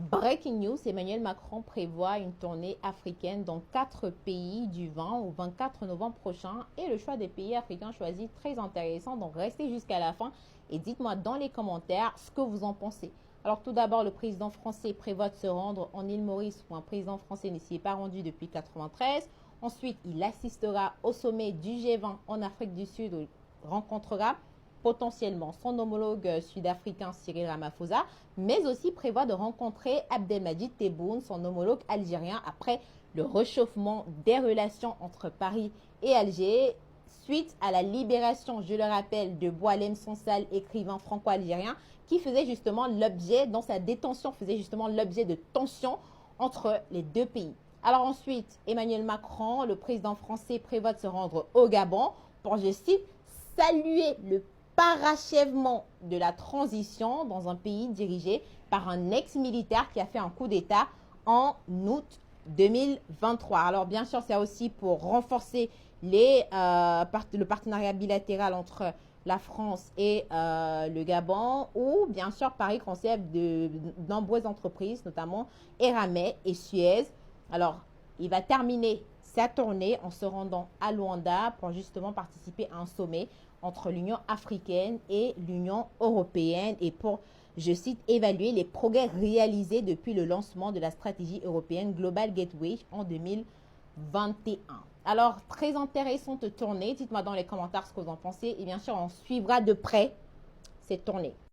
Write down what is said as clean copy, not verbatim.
Breaking news, Emmanuel Macron prévoit une tournée africaine dans 4 pays du 20 au 24 novembre prochain. Et le choix des pays africains choisis, très intéressant. Donc restez jusqu'à la fin et dites-moi dans les commentaires ce que vous en pensez. Alors tout d'abord, le président français prévoit de se rendre en île Maurice où un président français ne s'y est pas rendu depuis 1993. Ensuite, il assistera au sommet du G20 en Afrique du Sud où il rencontrera potentiellement son homologue sud-africain Cyril Ramaphosa, mais aussi prévoit de rencontrer Abdelmadjid Tebboune, son homologue algérien, après le réchauffement des relations entre Paris et Alger, suite à la libération, je le rappelle, de Boualem Sansal, écrivain franco-algérien, qui faisait justement l'objet, dans sa détention, faisait justement l'objet de tensions entre les deux pays. Alors ensuite, Emmanuel Macron, le président français, prévoit de se rendre au Gabon pour, je cite, saluer le parachèvement de la transition dans un pays dirigé par un ex-militaire qui a fait un coup d'État en août 2023. Alors bien sûr, c'est aussi pour renforcer le partenariat bilatéral entre la France et le Gabon, où bien sûr Paris conserve de nombreuses entreprises, notamment Eramet et Suez. Alors, il va terminer sa tournée en se rendant à Luanda pour justement participer à un sommet entre l'Union africaine et l'Union européenne et pour, je cite, évaluer les progrès réalisés depuis le lancement de la stratégie européenne Global Gateway en 2021. Alors, très intéressante tournée. Dites-moi dans les commentaires ce que vous en pensez et bien sûr, on suivra de près cette tournée.